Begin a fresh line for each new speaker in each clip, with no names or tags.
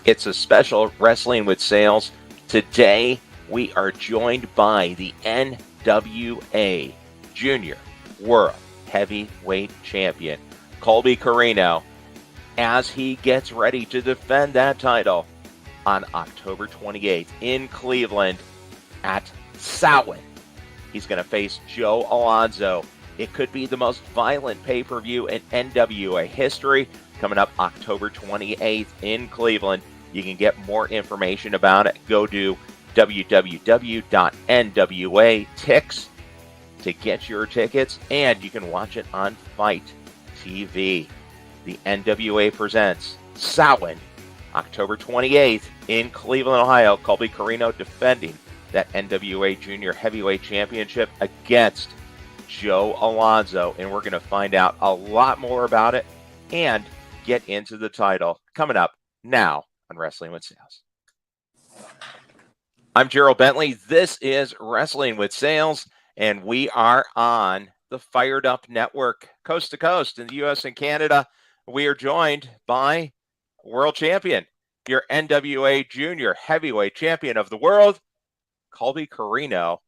It's a special Wrestling with Sales. Today, we are joined by the NWA Junior World Heavyweight Champion, Colby Corino, as he gets ready to defend that title on October 28th in Cleveland at SAMHAIN. He's going to face Joe Alonzo. It could be the most violent pay-per-view in NWA history, coming up October 28th in Cleveland. You can get more information about it. Go to www.nwatix to get your tickets, and you can watch it on FITE TV. The NWA presents SAMHAIN, October 28th in Cleveland, Ohio. Colby Corino defending that NWA Junior Heavyweight Championship against Joe Alonzo, and we're going to find out a lot more about it and get into the title coming up now on Wrestling with Sales. I'm Gerald Bentley. This is Wrestling with Sales, and we are on the Fired Up Network, coast to coast in the U.S. and Canada. We are joined by world champion, your NWA Junior Heavyweight Champion of the world, Colby Corino.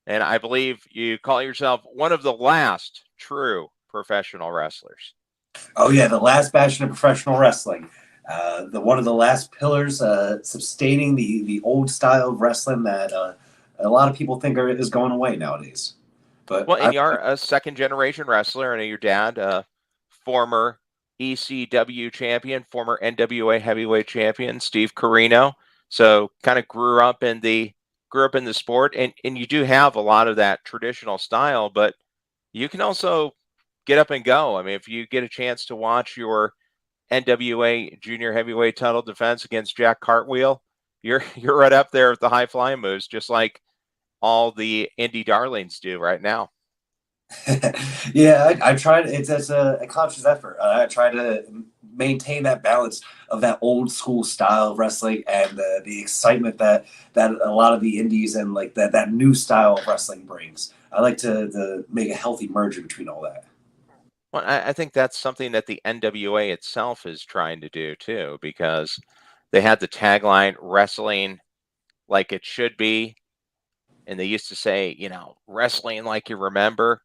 And I believe you call yourself one of the last true professional wrestlers.
Oh, yeah, the last bastion of professional wrestling. One of the last pillars sustaining the old style of wrestling that a lot of people think is going away nowadays. But
and you're a second-generation wrestler. I know your dad, former ECW champion, former NWA heavyweight champion, Steve Corino. So kind of grew up in the sport, and you do have a lot of that traditional style, but you can also get up and go. I mean, if you get a chance to watch your NWA Junior Heavyweight title defense against Jack Cartwheel, you're right up there with the high flying moves, just like all the indie darlings do right now.
Yeah, I tried. It's a conscious effort. I try to maintain that balance of that old school style of wrestling and the excitement that a lot of the indies and like that new style of wrestling brings. I like to make a healthy merger between all that.
Well, I think that's something that the NWA itself is trying to do too, because they had the tagline "Wrestling like it should be," and they used to say, wrestling like you remember.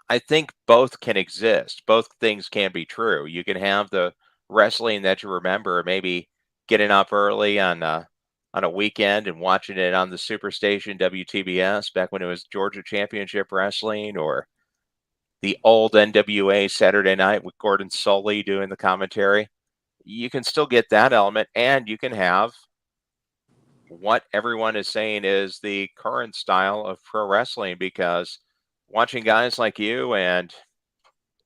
I think both can exist. Both things can be true. You can have the wrestling that you remember, maybe getting up early on a weekend and watching it on the Superstation WTBS back when it was Georgia Championship Wrestling, or the old NWA Saturday night with Gordon Soley doing the commentary. You can still get that element, and you can have what everyone is saying is the current style of pro wrestling, because watching guys like you and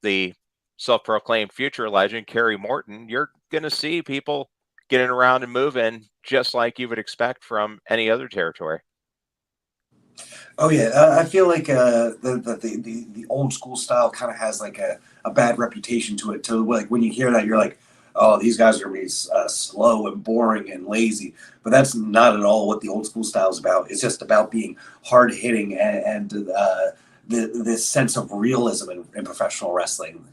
the self-proclaimed future legend, Kerry Morton, you're going to see people getting around and moving just like you would expect from any other territory.
Oh yeah, I feel like the old school style kind of has like a bad reputation to it. So like when you hear that, you're like, oh, these guys are going to be slow and boring and lazy. But that's not at all what the old school style is about. It's just about being hard hitting and this sense of realism in professional wrestling.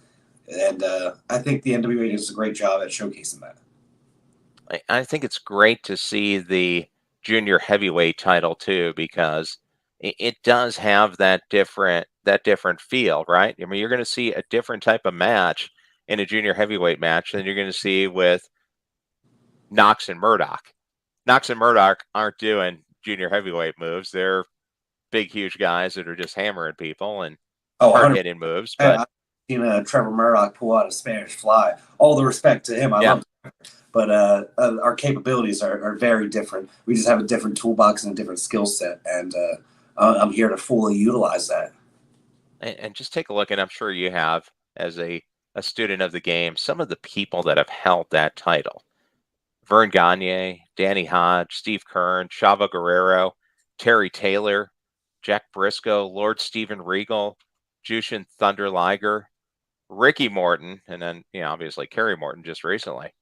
And I think the NWA does a great job at showcasing that.
I think it's great to see the junior heavyweight title too, because it does have that different feel, right? I mean, you're going to see a different type of match in a junior heavyweight match than you're going to see with Knox and Murdoch. Knox and Murdoch aren't doing junior heavyweight moves. They're big, huge guys that are just hammering people and hard-hitting moves. But
I've seen Trevor Murdoch pull out a Spanish Fly. All the respect to him. I love him. But our capabilities are very different. We just have a different toolbox and a different skill set, and I'm here to fully utilize that.
And just take a look, and I'm sure you have, as a student of the game, some of the people that have held that title. Vern Gagne, Danny Hodge, Steve Kern, Chavo Guerrero, Terry Taylor, Jack Briscoe, Lord Steven Regal, Jushin Thunder Liger, Ricky Morton, and then, obviously Kerry Morton just recently.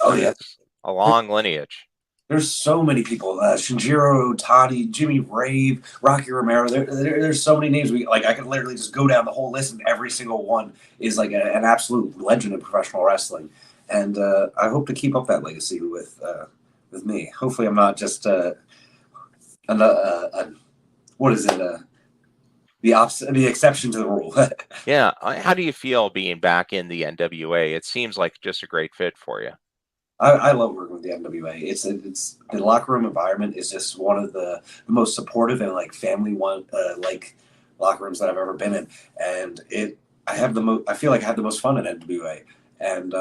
Oh, yeah.
That's a long lineage.
There's so many people. Shinjiro Otani, Jimmy Rave, Rocky Romero. There's so many names. I could literally just go down the whole list, and every single one is like an absolute legend of professional wrestling. and I hope to keep up that legacy with me. Hopefully, I'm not just what is it? The exception to the rule.
Yeah. How do you feel being back in the NWA? It seems like just a great fit for you.
I love working with the NWA. It's the locker room environment is just one of the most supportive and like family one like locker rooms that I've ever been in, and I feel like I have the most fun at NWA, and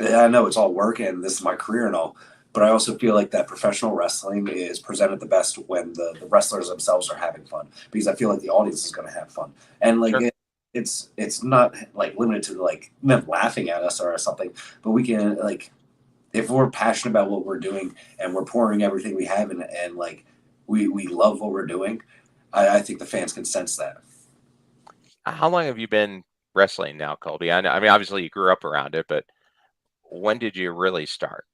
I know it's all work and this is my career and all, but I also feel like that professional wrestling is presented the best when the wrestlers themselves are having fun, because I feel like the audience is going to have fun. And like
Sure.
it's not like limited to like them laughing at us or something, but we can like, if we're passionate about what we're doing and we're pouring everything we have and like we love what we're doing, I think the fans can sense that.
How long have you been wrestling now, Colby? I mean, obviously you grew up around it, but when did you really start?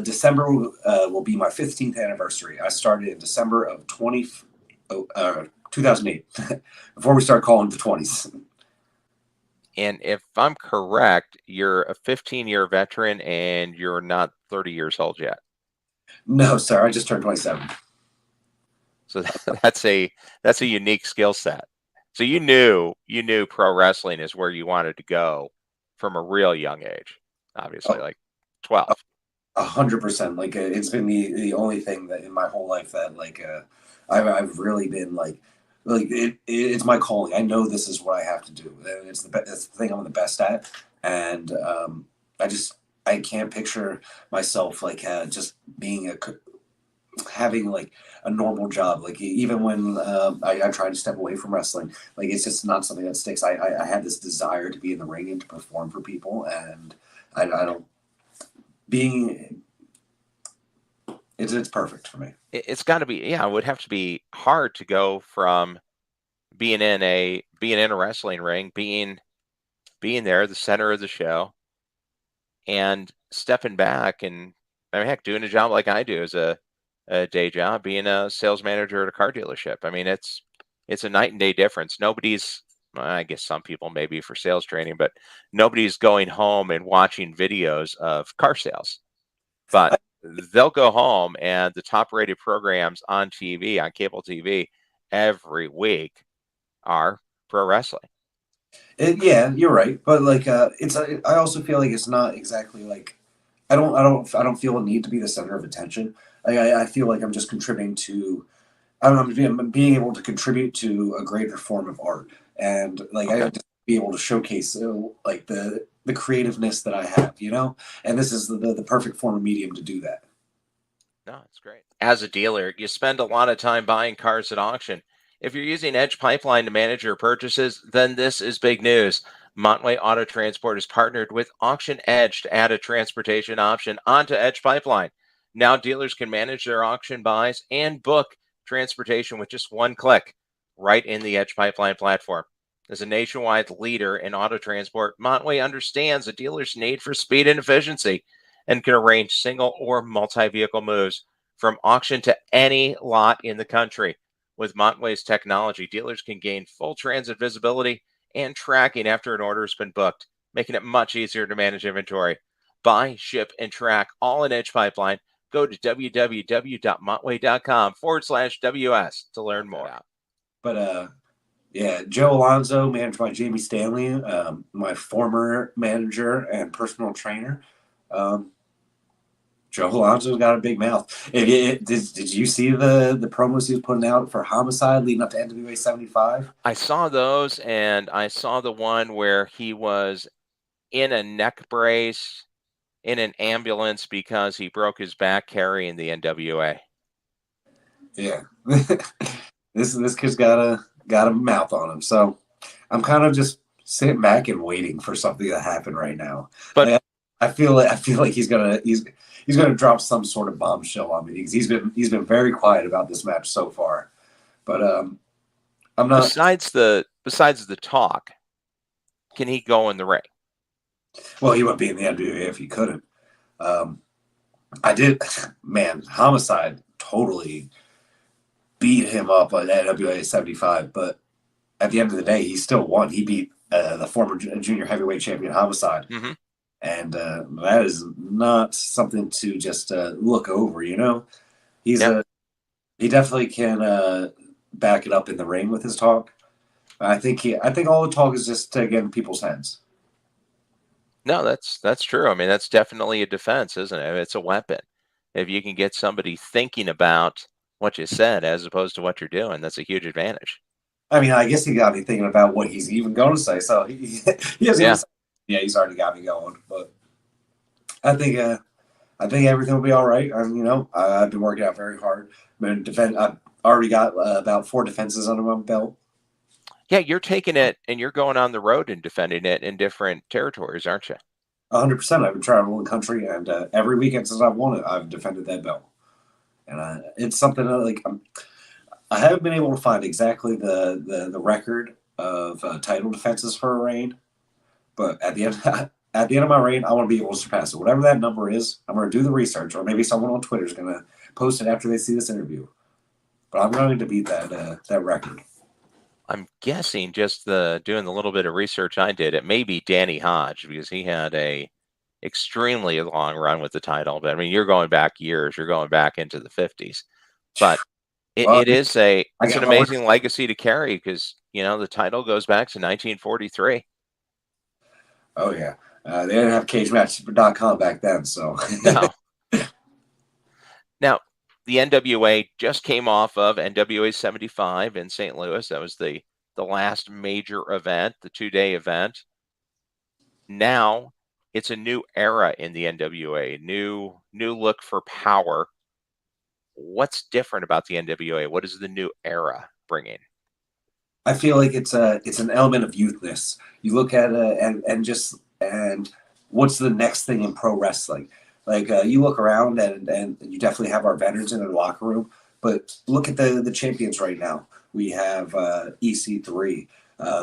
December will be my 15th anniversary. I started in December of 2008, before we start calling it the 20s.
And if I'm correct, you're a 15-year veteran and you're not 30 years old yet.
No, sir, I just turned 27.
So that's a unique skill set. So you knew pro wrestling is where you wanted to go from a real young age, obviously,
Oh,
like 12.
100%. Like it's been the only thing that in my whole life that like I've really been like it's my calling. I know this is what I have to do, and it's the thing I'm the best at. And I just I can't picture myself like just being having like a normal job. Like even when I tried to step away from wrestling, like it's just not something that sticks. I had this desire to be in the ring and to perform for people, and I don't being it's perfect for me.
It's got to be, yeah, it would have to be hard to go from being in a wrestling ring, being there, the center of the show, and stepping back and I mean, heck, doing a job like I do as a day job, being a sales manager at a car dealership. I mean, it's a night and day difference. Nobody's, well, I guess some people maybe for sales training, but nobody's going home and watching videos of car sales. But they'll go home and the top rated programs on TV, on cable TV every week are pro wrestling.
Yeah, you're right, but like I also feel like it's not exactly like I don't feel a need to be the center of attention. I feel like I'm just contributing to I'm being able to contribute to a greater form of art, and like I
Okay.
just be able to showcase like the creativeness that I have, and this is the perfect form of medium to do that.
No, it's great. As a dealer, you spend a lot of time buying cars at auction. If you're using Edge Pipeline to manage your purchases, then this is big news. Montway Auto Transport has partnered with Auction Edge to add a transportation option onto Edge Pipeline. Now dealers can manage their auction buys and book transportation with just one click right in the Edge Pipeline platform. As a nationwide leader in auto transport, Montway understands a dealer's need for speed and efficiency and can arrange single or multi-vehicle moves from auction to any lot in the country. With Montway's technology, dealers can gain full transit visibility and tracking after an order has been booked, making it much easier to manage inventory. Buy, ship, and track all in Edge Pipeline. Go to www.montway.com/WS to learn more.
But yeah, Joe Alonzo, managed by Jamie Stanley, my former manager and personal trainer. Um, Joe Alonso's got a big mouth. Did you see the promos he was putting out for Homicide leading up to NWA 75?
I saw those, and I saw the one where he was in a neck brace in an ambulance because he broke his back carrying the NWA.
Yeah, this kid's got a mouth on him. So I'm kind of just sitting back and waiting for something to happen right now.
But
Like, I feel like he's gonna drop some sort of bombshell on me, because he's been very quiet about this match so far. But I'm not.
besides the talk, can he go in the ring?
Well, he wouldn't be in the NWA if he couldn't. Um, I did, man. Homicide totally beat him up at NWA 75, but at the end of the day, he still won. He beat the former junior heavyweight champion Homicide,
Mm-hmm.
and that is not something to just look over. He's
Yeah.
a he definitely can back it up in the ring with his talk. I think all the talk is just to get in people's heads.
No, that's true. I mean, that's definitely a defense, isn't it? It's a weapon. If you can get somebody thinking about what you said as opposed to what you're doing, that's a huge advantage.
I mean, I guess he got me thinking about what he's even going to say. So he hasn't even
Yeah.
said, yeah, he's already got me going. But I think I think everything will be all right. I've been working out very hard. I've already got about 4 defenses under my belt.
Yeah, you're taking it and you're going on the road and defending it in different territories, aren't you?
100%. I've been traveling the country, and every weekend since I've won it, I've defended that belt. And it's something that, like, I haven't been able to find exactly the record of title defenses for a reign, but at the end at the end of my reign, I want to be able to surpass it. Whatever that number is, I'm going to do the research, or maybe someone on Twitter is going to post it after they see this interview. But I'm going to beat that record.
I'm guessing just doing the little bit of research I did, it may be Danny Hodge because he had a extremely long run with the title. But I mean, you're going back years, you're going back into the 50s. But
Well,
it's
I
an
got my
amazing legacy to carry because the title goes back to 1943.
Oh yeah, they didn't have CageMatch.com back then, so
No. Now, the NWA just came off of NWA 75 in St. Louis. That was the last major event, the 2-day event. Now it's a new era in the NWA, new look for power. What's different about the NWA? What is the new era bringing?
I feel like it's an element of youthness. You look at and what's the next thing in pro wrestling? Like you look around and you definitely have our veterans in the locker room, but look at the champions right now. We have EC3,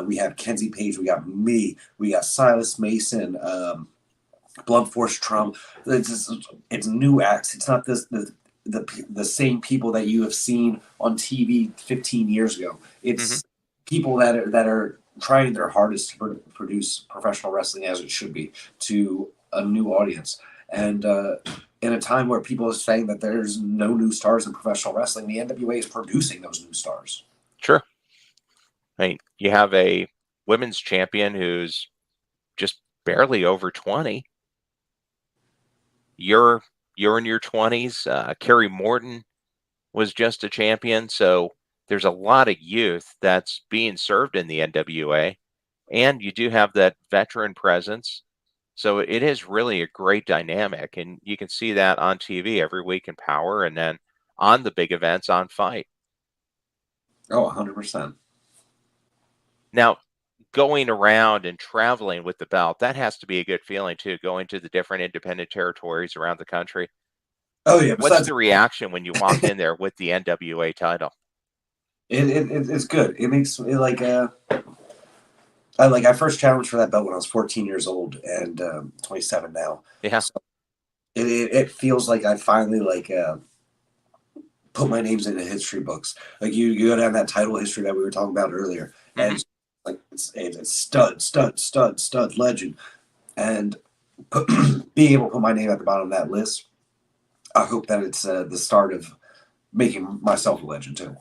we have Kenzie Page, we got me, we got Silas Mason, Blunt Force Trump. It's new acts. It's not the same people that you have seen on TV 15 years ago.
Hmm.
It's people that are trying their hardest to produce professional wrestling as it should be to a new audience. And in a time where people are saying that there's no new stars in professional wrestling, the NWA is producing those new stars.
Sure. I mean, you have a women's champion who's just barely over 20. You're in your 20s. Kerry Morton was just a champion. So there's a lot of youth that's being served in the NWA. And you do have that veteran presence. So it is really a great dynamic. And you can see that on TV every week in Power and then on the big events on FITE.
Oh, 100%.
Now, going around and traveling with the belt, that has to be a good feeling too, going to the different independent territories around the country.
Oh yeah.
What's
Besides,
the reaction when you walk in there with the NWA title?
it's good. It makes it like I first challenged for that belt when I was 14 years old, and 27 now.
Yeah.
So it feels like I finally put my names in the history books. Like you go down that title history that we were talking about earlier, and
Hmm.
it's stud legend, and being able to put my name at the bottom of that list. I hope that it's the start of making myself a legend too.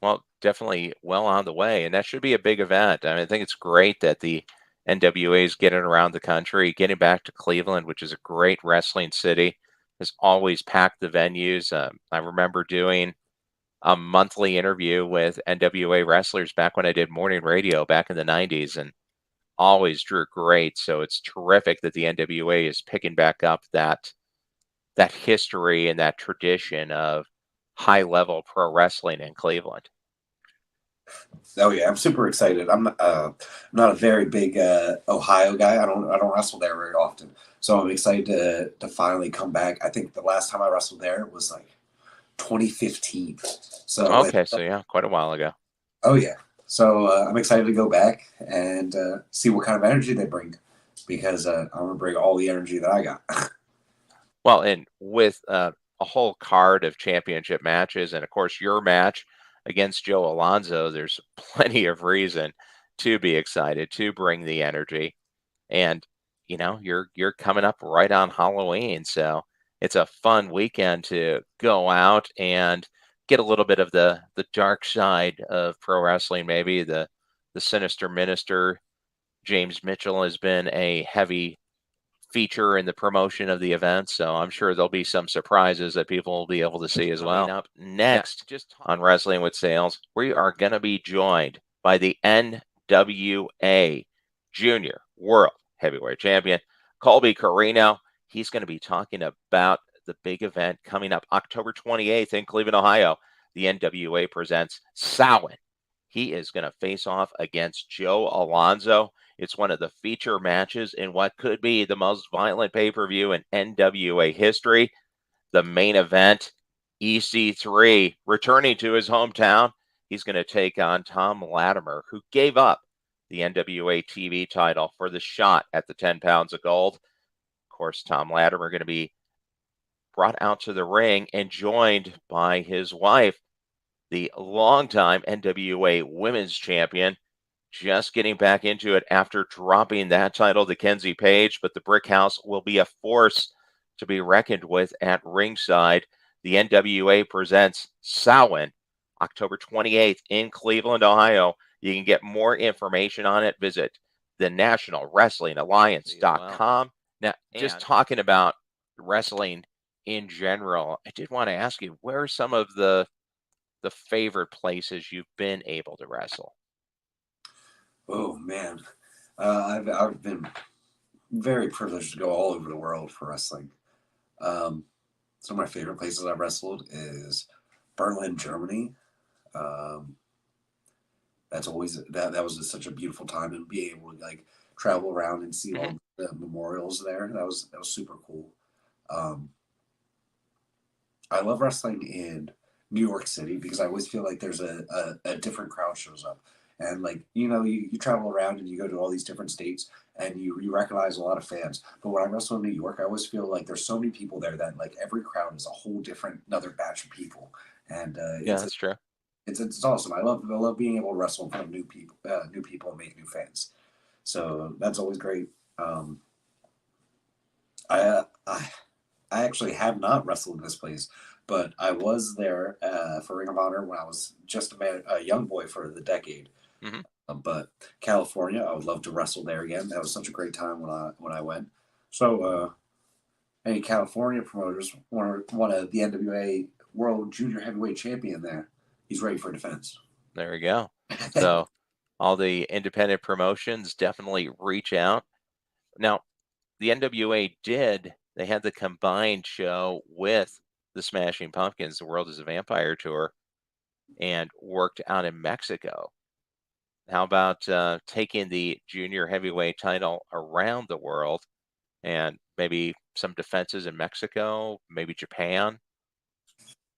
Well, definitely well on the way. And that should be a big event. I mean, I think it's great that the NWA is getting around the country, getting back to Cleveland, which is a great wrestling city, has always packed the venues. I remember doing a monthly interview with NWA wrestlers back when I did morning radio back in the 90s and always drew great. So it's terrific that the NWA is picking back up that history and that tradition of high level pro wrestling in Cleveland.
Oh yeah, I'm super excited. I'm not a very big Ohio guy. I don't wrestle there very often, so I'm excited to finally come back. I think the last time I wrestled there was like 2015. So
Okay, so yeah, quite a while ago.
oh yeah, so I'm excited to go back and see what kind of energy they bring because I'm gonna bring all the energy that I got.
Well, and with a whole card of championship matches, and of course your match against Joe Alonzo, there's plenty of reason to be excited to bring the energy. And you're coming up right on Halloween, so it's a fun weekend to go out and get a little bit of the dark side of pro wrestling. Maybe the sinister minister James Mitchell has been a heavy feature in the promotion of the event, so I'm sure there'll be some surprises that people will be able to see as well. Coming up next, just on Wrestling with Sales, we are going to be joined by the NWA Junior World Heavyweight Champion, Colby Corino. He's going to be talking about the big event coming up October 28th in Cleveland, Ohio. The NWA presents SAMHAIN. He is going to face off against Joe Alonzo. It's one of the feature matches in what could be the most violent pay-per-view in NWA history. The main event, EC3, returning to his hometown. He's going to take on Tom Latimer, who gave up the NWA TV title for the shot at the 10 pounds of gold. Of course, Tom Latimer going to be brought out to the ring and joined by his wife, the longtime NWA Women's Champion, just getting back into it after dropping that title to Kenzie Page. But the Brick House will be a force to be reckoned with at ringside. The NWA presents SAMHAIN October 28th in Cleveland, Ohio. You can get more information on it. Visit the National Wrestling Alliance.com. Now, just talking about wrestling in general, I did want to ask you, where are some of the favorite places you've been able to wrestle?
Oh man, I've been very privileged to go all over the world for wrestling. Some of my favorite places I've wrestled is Berlin, Germany. Um, that's always that was just such a beautiful time, and being able to like travel around and see all the memorials there. That was super cool. Um, I love wrestling in New York City because I always feel like there's a different crowd shows up. And like, you travel around and you go to all these different states and you recognize a lot of fans. But when I wrestle in New York, I always feel like there's so many people there that like every crowd is a whole different another batch of people. And
Yeah, that's true.
it's awesome. I love being able to wrestle in front of new people and make new fans. So that's always great. Um, I, I actually have not wrestled in this place, but I was there for Ring of Honor when I was just a young boy for the decade.
Hmm.
But California, I would love to wrestle there again. That was such a great time when I went. So, any California promoters want the NWA World Junior Heavyweight Champion there? He's ready for defense.
There we go. So all the independent promotions definitely reach out. Now, the NWA they had the combined show with the Smashing Pumpkins, the World is a Vampire tour, and worked out in Mexico. How about taking the junior heavyweight title around the world and maybe some defenses in Mexico, maybe Japan?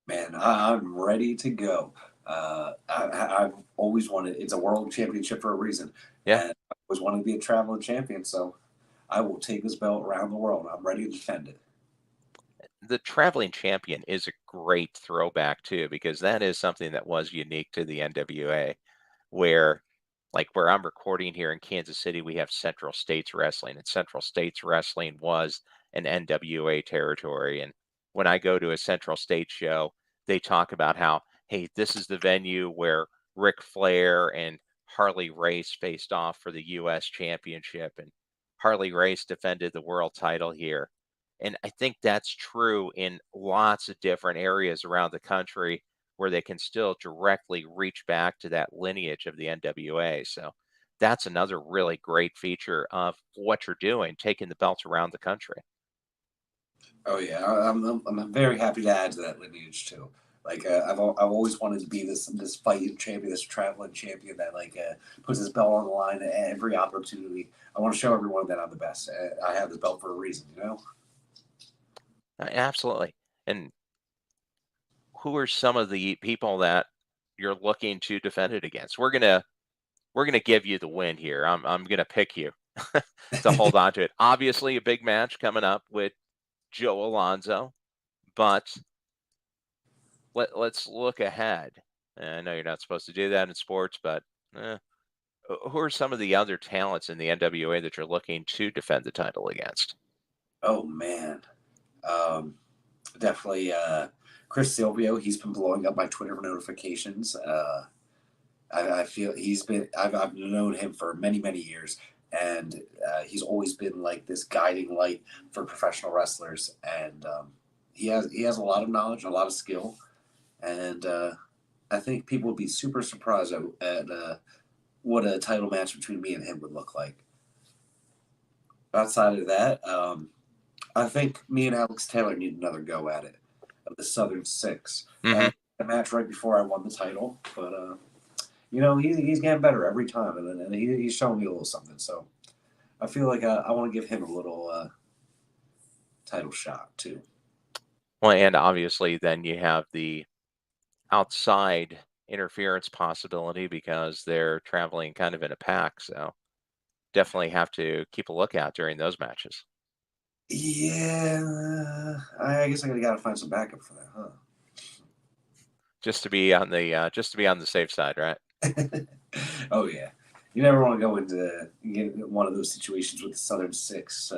Man, I'm ready to go. I've always wanted. It's a world championship for a reason,
Yeah.
and I always wanted to be a traveling champion. So I will take this belt around the world. I'm ready to defend it.
The traveling champion is a great throwback too, because that is something that was unique to the NWA, where like where I'm recording here in Kansas City, we have Central States Wrestling, and Central States Wrestling was an NWA territory. And when I go to a Central States show, they talk about how, hey, this is the venue where Ric Flair and Harley Race faced off for the US championship, and Harley Race defended the world title here. And I think that's true in lots of different areas around the country where they can still directly reach back to that lineage of the NWA. So that's another really great feature of what you're doing, taking the belts around the country.
Oh yeah, I'm very happy to add to that lineage too. Like I've always wanted to be this fighting champion, this traveling champion that like puts his belt on the line at every opportunity. I want to show everyone that I'm the best. I have this belt for a reason.
Absolutely. And who are some of the people that you're looking to defend it against? We're gonna give you the win here. I'm gonna pick you to hold on to it. Obviously, a big match coming up with Joe Alonzo, but let's look ahead. I know you're not supposed to do that in sports, but eh, who are some of the other talents in the NWA that you're looking to defend the title against?
Oh man, um, definitely Chris Silvio. He's been blowing up my Twitter notifications. I feel I've known him for many years, and he's always been like this guiding light for professional wrestlers. And he has a lot of knowledge, a lot of skill, and I think people would be super surprised at what a title match between me and him would look like. Outside of that, I think me and Alex Taylor need another go at it. The Southern Six.
Hmm.
A match right before I won the title, but he's getting better every time, and he's showing me a little something. So I feel like I want to give him a little title shot too.
Well, and obviously, then you have the outside interference possibility because they're traveling kind of in a pack. So definitely have to keep a lookout during those matches.
Yeah, I guess I gotta find some backup for that, huh?
Just to be on the safe side, right?
Oh yeah, you never want to go into get one of those situations with the Southern Six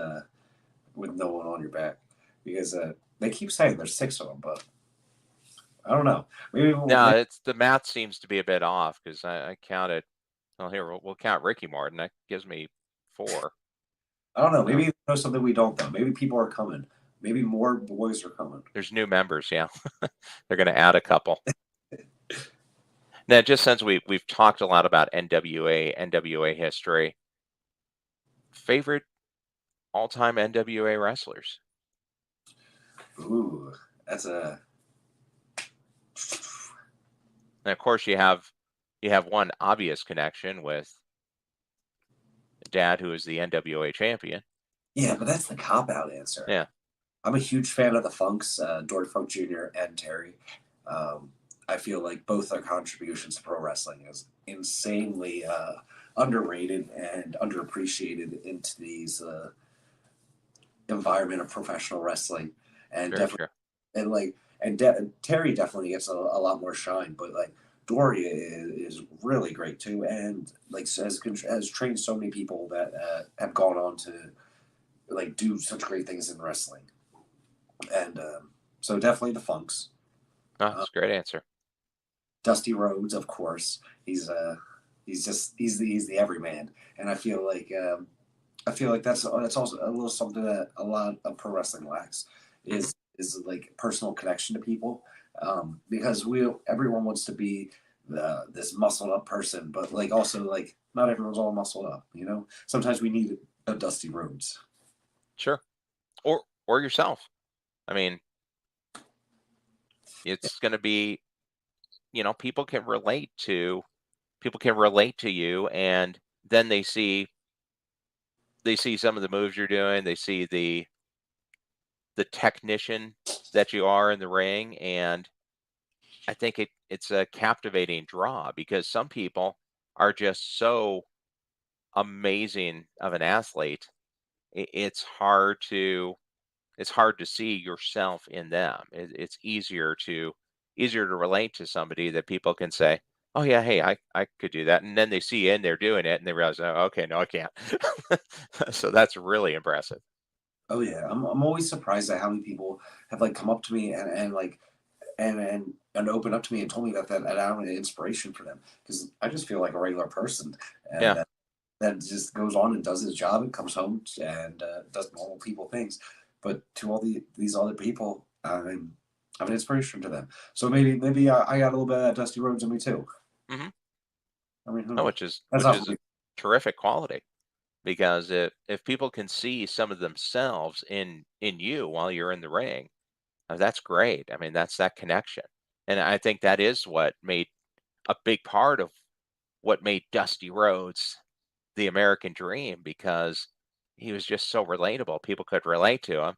with no one on your back because they keep saying there's six of them, but I don't know.
No,
Maybe
it's the math seems to be a bit off because I counted. Well, here we'll count Ricky Morton. That gives me four.
I don't know.
So
Maybe they know something we don't though. Maybe people are coming. Maybe more boys are coming.
there's new members. Yeah, they're going to add a couple. Now, just since we've talked a lot about NWA history, favorite all-time NWA wrestlers.
Ooh, that's a
And of course, you have one obvious connection with Dad, who is the NWA champion.
yeah, but that's the cop out answer.
Yeah,
I'm a huge fan of the Funks, Dory Funk Jr. and Terry. Um, I feel like both their contributions to pro wrestling is insanely underrated and underappreciated into these environment of professional wrestling, and
very
definitely
true.
and like Terry definitely gets a lot more shine, but like Dory is really great too, and like has trained so many people that have gone on to like do such great things in wrestling, and so definitely the Funks.
Oh,
Uh,
that's a great answer.
Dusty Rhodes, of course, he's the everyman, and I feel like that's also a little something that a lot of pro wrestling lacks
Hmm.
is like personal connection to people, because everyone wants to be this muscled up person, but like also like not everyone's all muscled up. Sometimes we need a Dusty Rhodes.
Sure. Or yourself. I mean, it's going to be, people can relate to you, and then they see some of the moves you're doing. They see the technician that you are in the ring, and I think it's a captivating draw because some people are just so amazing of an athlete. It's hard to see yourself in them. It's easier to relate to somebody that people can say, "Oh yeah, hey, I could do that," and then they see you in there doing it, and they realize, "Oh, okay, no, I can't." So that's really impressive.
Oh yeah, I'm always surprised at how many people have like come up to me and like and open up to me and told me that I'm an inspiration for them because I just feel like a regular person and
Yeah,
that just goes on and does his job and comes home and does normal people things. But to all these other people, I'm an inspiration to them. So maybe I got a little bit of that Dusty Rhodes in me too.
hmm
I mean, who
oh,
knows? That's
which
not
is
for
a
me.
terrific quality because if people can see some of themselves in you while you're in the ring, that's great. I mean, that's that connection, and I think that is what made a big part of what made Dusty Rhodes the American dream because he was just so relatable. People could relate to him.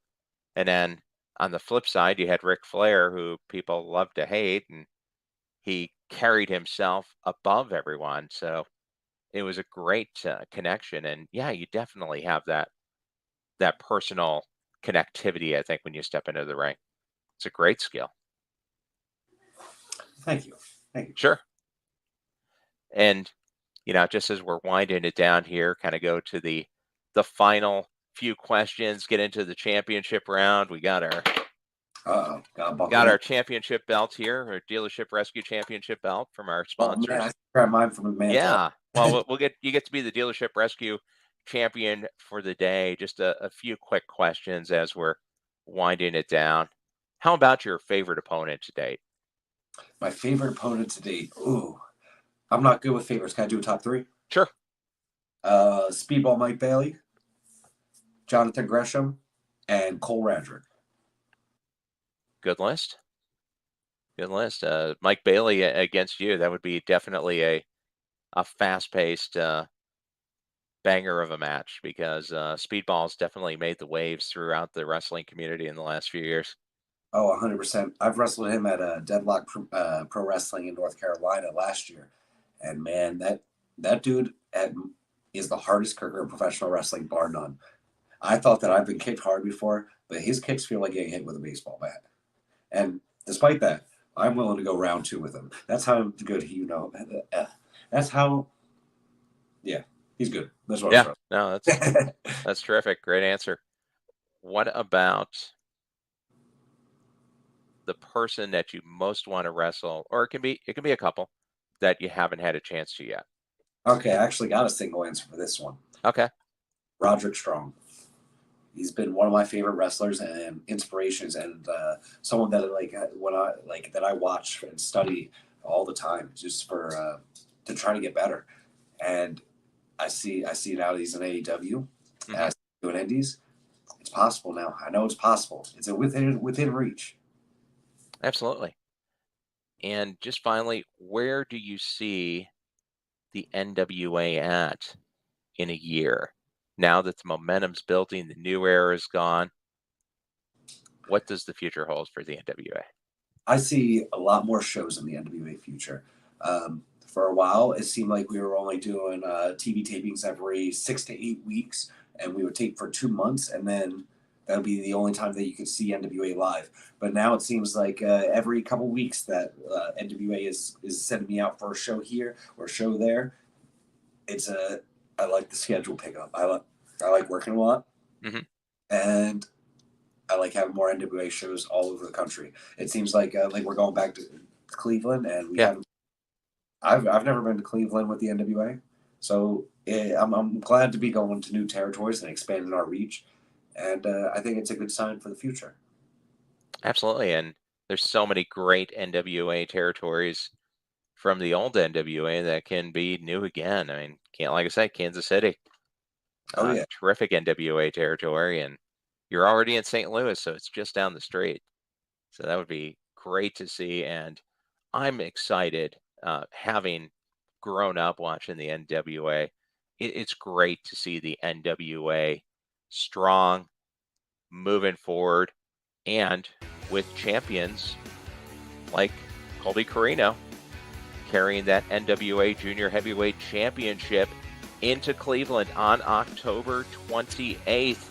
And then on the flip side, you had Ric Flair, who people love to hate, and he carried himself above everyone. So it was a great connection. And yeah, you definitely have that personal connectivity. I think when you step into the ring, it's a great skill.
Thank you, thank you.
Sure. And just as we're winding it down here, kind of go to the final few questions, get into the championship round. We got our
gotta buckle in.
championship belt here, our dealership rescue championship belt from our
Oh
sponsors.
man, I grabbed mine from the man.
Yeah, well, you get to be the dealership rescue champion for the day. Just a few quick questions as we're winding it down. How about your favorite opponent to date?
My favorite opponent to date. Ooh, I'm not good with favorites. Can I do a top three?
Sure.
Speedball Mike Bailey, Jonathan Gresham, and Cole Radrick.
Good list. Good list. Mike Bailey against you. That would be definitely a fast-paced banger of a match, because Speedball's definitely made the waves throughout the wrestling community in the last few years.
Oh, 100%. I've wrestled him at Deadlock Pro Wrestling in North Carolina last year. And man, that dude is the hardest kicker in professional wrestling, bar none. I thought that I've been kicked hard before, but his kicks feel like getting hit with a baseball bat. And despite that, I'm willing to go round 2 with him. That's how good that's how, yeah, he's good. That's what I'm
no, that's terrific. Great answer. What about the person that you most want to wrestle, or it can be a couple that you haven't had a chance to yet?
Okay, I actually got a single answer for this one.
Okay.
Roderick Strong. He's been one of my favorite wrestlers and inspirations, and someone that that I watch and study all the time, just for to try to get better. And I see now that he's in AEW, as doing indies. It's possible now. I know it's possible. It's within reach.
Absolutely. And just finally, where do you see the NWA at in a year? Now that the momentum's building, the new era is gone, what does the future hold for the NWA?
I see a lot more shows in the NWA future. For a while, it seemed like we were only doing TV tapings every 6 to 8 weeks, and we would tape for 2 months, and then that would be the only time that you could see NWA live. But now it seems like every couple weeks that NWA is sending me out for a show here or a show there. I like the schedule pickup. I like working a lot, and I like having more NWA shows all over the country. It seems like we're going back to Cleveland, and we haven't. I've never been to Cleveland with the NWA, so I'm glad to be going to new territories and expanding our reach, and I think it's a good sign for the future.
Absolutely, and there's so many great NWA territories from the old NWA that can be new again. I mean, like I said, Kansas City.
Oh yeah,
terrific NWA territory, and you're already in St. Louis, so it's just down the street. So that would be great to see, and I'm excited. Having grown up watching the NWA, it's great to see the NWA strong, moving forward, and with champions like Colby Corino carrying that NWA Junior Heavyweight Championship into Cleveland on October 28th.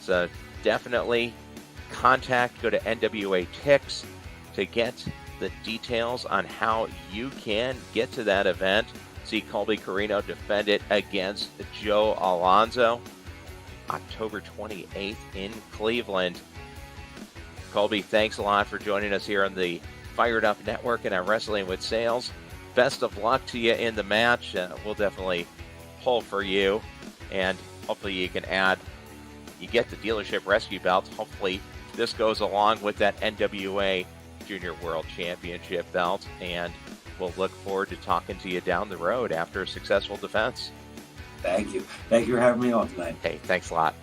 So definitely go to NWA Tix to get the details on how you can get to that event. See Colby Corino defend it against Joe Alonzo October 28th in Cleveland. Colby, thanks a lot for joining us here on the Fired Up Network and our Wrestling with Sales. Best of luck to you in the match. We'll definitely pull for you, and hopefully you get the dealership rescue belt. Hopefully this goes along with that NWA Junior World Championship belt, and we'll look forward to talking to you down the road after a successful defense.
Thank you for having me on tonight.
Hey, thanks a lot.